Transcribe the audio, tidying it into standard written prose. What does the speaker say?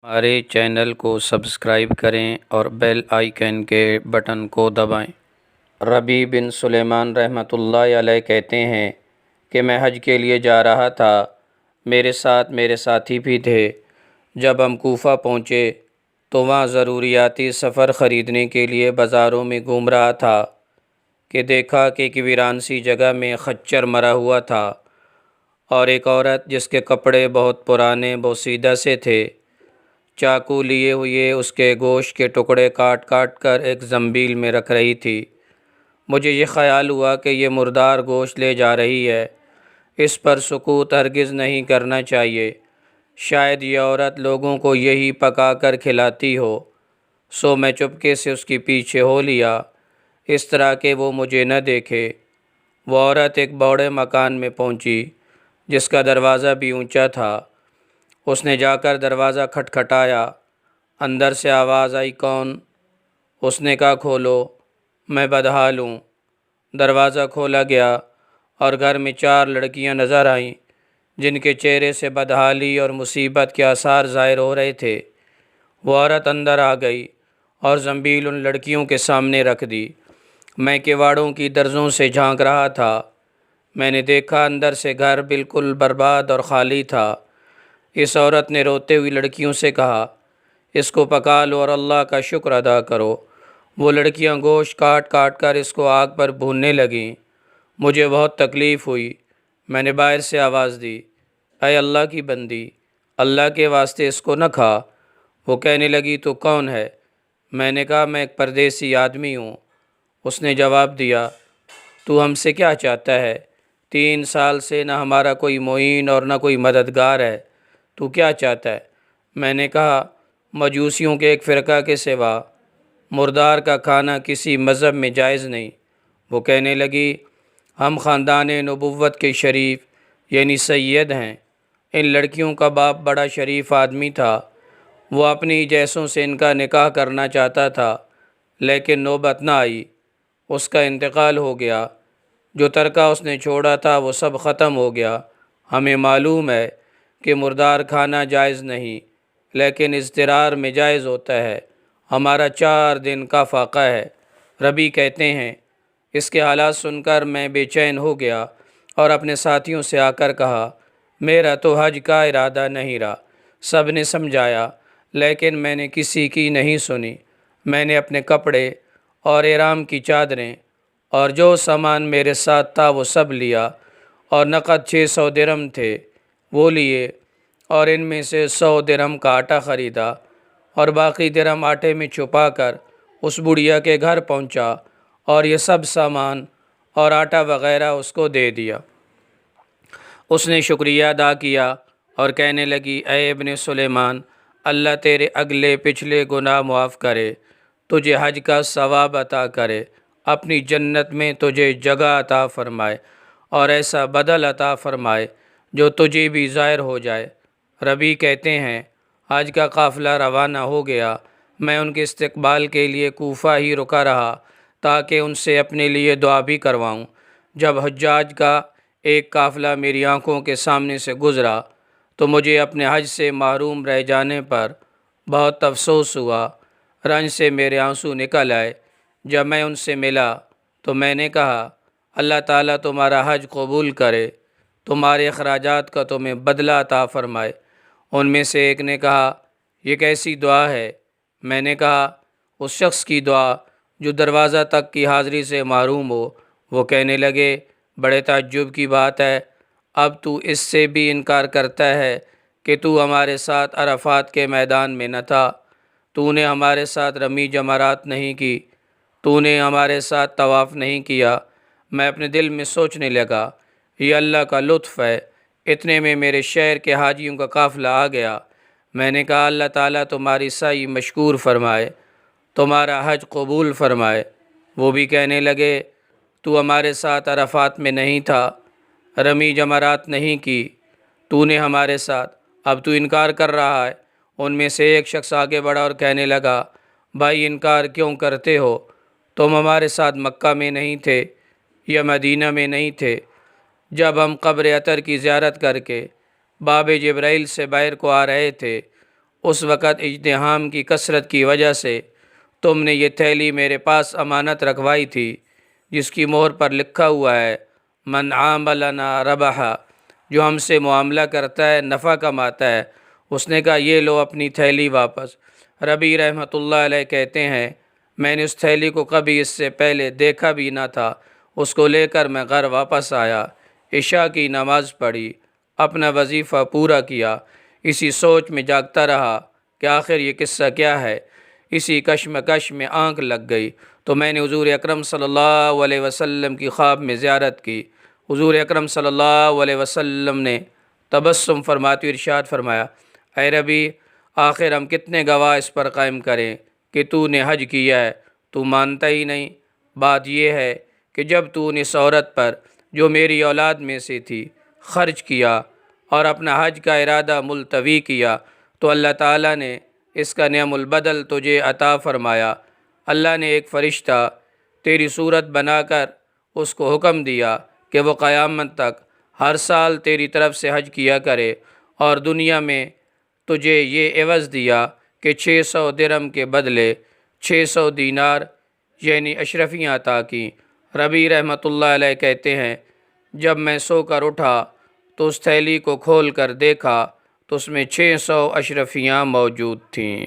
ہمارے چینل کو سبسکرائب کریں اور بیل آئیکن کے بٹن کو دبائیں۔ ربیع بن سلیمان رحمۃ اللہ علیہ کہتے ہیں کہ میں حج کے لیے جا رہا تھا، میرے ساتھ میرے ساتھی بھی تھے۔ جب ہم کوفہ پہنچے تو وہاں ضروریاتی سفر خریدنے کے لیے بازاروں میں گھوم رہا تھا کہ دیکھا کہ ایک ویران سی جگہ میں خچر مرا ہوا تھا اور ایک عورت جس کے کپڑے بہت پرانے بوسیدہ سے تھے، چاقو لیے ہوئے اس کے گوشت کے ٹکڑے کاٹ کاٹ کر ایک زنبیل میں رکھ رہی تھی۔ مجھے یہ خیال ہوا کہ یہ مردار گوشت لے جا رہی ہے، اس پر سکوت ہرگز نہیں کرنا چاہیے، شاید یہ عورت لوگوں کو یہی پکا کر کھلاتی ہو۔ سو میں چپکے سے اس کے پیچھے ہو لیا، اس طرح کہ وہ مجھے نہ دیکھے۔ وہ عورت ایک بوڑھے مکان میں پہنچی جس کا دروازہ بھی اونچا تھا۔ اس نے جا کر دروازہ کھٹکھٹایا، اندر سے آواز آئی، کون؟ اس نے کہا، کھولو، میں بدحال ہوں۔ دروازہ کھولا گیا اور گھر میں 4 لڑکیاں نظر آئیں جن کے چہرے سے بدحالی اور مصیبت کے آثار ظاہر ہو رہے تھے۔ وہ عورت اندر آ گئی اور زنبیل ان لڑکیوں کے سامنے رکھ دی۔ میں کواڑوں کی درزوں سے جھانک رہا تھا۔ میں نے دیکھا اندر سے گھر بالکل برباد اور خالی تھا۔ اس عورت نے روتے ہوئی لڑکیوں سے کہا، اس کو پکا لو اور اللہ کا شکر ادا کرو۔ وہ لڑکیاں گوشت کاٹ کاٹ کر اس کو آگ پر بھوننے لگیں۔ مجھے بہت تکلیف ہوئی۔ میں نے باہر سے آواز دی، اے اللہ کی بندی، اللہ کے واسطے اس کو نہ کھا۔ وہ کہنے لگی، تو کون ہے؟ میں نے کہا، میں ایک پردیسی آدمی ہوں۔ اس نے جواب دیا، تو ہم سے کیا چاہتا ہے؟ 3 سال سے نہ ہمارا کوئی معین اور نہ کوئی مددگار ہے، تو کیا چاہتا ہے؟ میں نے کہا، مجوسیوں کے ایک فرقہ کے سوا مردار کا کھانا کسی مذہب میں جائز نہیں۔ وہ کہنے لگی، ہم خاندان نبوت کے شریف یعنی سید ہیں۔ ان لڑکیوں کا باپ بڑا شریف آدمی تھا، وہ اپنی جیسوں سے ان کا نکاح کرنا چاہتا تھا، لیکن نوبت نہ آئی، اس کا انتقال ہو گیا۔ جو ترکہ اس نے چھوڑا تھا وہ سب ختم ہو گیا۔ ہمیں معلوم ہے کہ مردار کھانا جائز نہیں، لیکن اضطرار میں جائز ہوتا ہے۔ ہمارا 4 دن کا فاقہ ہے۔ ربیع کہتے ہیں، اس کے حالات سن کر میں بے چین ہو گیا اور اپنے ساتھیوں سے آ کر کہا، میرا تو حج کا ارادہ نہیں رہا۔ سب نے سمجھایا لیکن میں نے کسی کی نہیں سنی۔ میں نے اپنے کپڑے اور احرام کی چادریں اور جو سامان میرے ساتھ تھا وہ سب لیا، اور نقد 600 درہم تھے وہ لیے، اور ان میں سے 100 درہم کا آٹا خریدا اور باقی درہم آٹے میں چھپا کر اس بڑھیا کے گھر پہنچا اور یہ سب سامان اور آٹا وغیرہ اس کو دے دیا۔ اس نے شکریہ ادا کیا اور کہنے لگی، اے ابن سلیمان، اللہ تیرے اگلے پچھلے گناہ معاف کرے، تجھے حج کا ثواب عطا کرے، اپنی جنت میں تجھے جگہ عطا فرمائے اور ایسا بدل عطا فرمائے جو تجھے بھی ظاہر ہو جائے۔ ربیع کہتے ہیں، حج کا قافلہ روانہ ہو گیا۔ میں ان کے استقبال کے لیے کوفہ ہی رکا رہا تاکہ ان سے اپنے لیے دعا بھی کرواؤں۔ جب حجاج کا ایک قافلہ میری آنکھوں کے سامنے سے گزرا تو مجھے اپنے حج سے محروم رہ جانے پر بہت افسوس ہوا، رنج سے میرے آنسو نکل آئے۔ جب میں ان سے ملا تو میں نے کہا، اللہ تعالیٰ تمہارا حج قبول کرے، تمہارے اخراجات کا تمہیں بدلہ عطا فرمائے۔ ان میں سے ایک نے کہا، یہ کیسی دعا ہے؟ میں نے کہا، اس شخص کی دعا جو دروازہ تک کی حاضری سے محروم ہو۔ وہ کہنے لگے، بڑے تعجب کی بات ہے، اب تو اس سے بھی انکار کرتا ہے کہ تو ہمارے ساتھ عرفات کے میدان میں نہ تھا، تو نے ہمارے ساتھ رمی جمرات نہیں کی، تو نے ہمارے ساتھ طواف نہیں کیا۔ میں اپنے دل میں سوچنے لگا، یہ اللہ کا لطف ہے۔ اتنے میں میرے شہر کے حاجیوں کا قافلہ آ گیا۔ میں نے کہا، اللہ تعالیٰ تمہاری سعی مشکور فرمائے، تمہارا حج قبول فرمائے۔ وہ بھی کہنے لگے، تو ہمارے ساتھ عرفات میں نہیں تھا، رمی جمرات نہیں کی، تو نے ہمارے ساتھ، اب تو انکار کر رہا ہے۔ ان میں سے ایک شخص آگے بڑھا اور کہنے لگا، بھائی انکار کیوں کرتے ہو؟ تم ہمارے ساتھ مکہ میں نہیں تھے یا مدینہ میں نہیں تھے جب ہم قبر عطر کی زیارت کر کے باب جبرائیل سے باہر کو آ رہے تھے؟ اس وقت اجتہام کی کثرت کی وجہ سے تم نے یہ تھیلی میرے پاس امانت رکھوائی تھی، جس کی مہر پر لکھا ہوا ہے من عاملنا ربحا، جو ہم سے معاملہ کرتا ہے نفع کماتا ہے۔ اس نے کہا یہ لو اپنی تھیلی واپس۔ ربیع رحمۃ اللہ علیہ کہتے ہیں میں نے اس تھیلی کو کبھی اس سے پہلے دیکھا بھی نہ تھا۔ اس کو لے کر میں گھر واپس آیا، عشاء کی نماز پڑھی، اپنا وظیفہ پورا کیا، اسی سوچ میں جاگتا رہا کہ آخر یہ قصہ کیا ہے۔ اسی کشمکش میں آنکھ لگ گئی تو میں نے حضور اکرم صلی اللہ علیہ وسلم کی خواب میں زیارت کی۔ حضور اکرم صلی اللہ علیہ وسلم نے تبسم فرماتے ارشاد فرمایا، اے ربیع، آخر ہم کتنے گواہ اس پر قائم کریں کہ تو نے حج کیا ہے، تو مانتا ہی نہیں۔ بات یہ ہے کہ جب تو نے اس عورت پر جو میری اولاد میں سے تھی خرچ کیا اور اپنا حج کا ارادہ ملتوی کیا تو اللہ تعالیٰ نے اس کا نعم البدل تجھے عطا فرمایا۔ اللہ نے ایک فرشتہ تیری صورت بنا کر اس کو حکم دیا کہ وہ قیامت تک ہر سال تیری طرف سے حج کیا کرے، اور دنیا میں تجھے یہ عوض دیا کہ 600 درہم کے بدلے 600 دینار یعنی اشرفیاں عطا کیں۔ ربیع رحمۃ اللہ علیہ کہتے ہیں جب میں سو کر اٹھا تو اس تھیلی کو کھول کر دیکھا تو اس میں 600 اشرفیاں موجود تھیں۔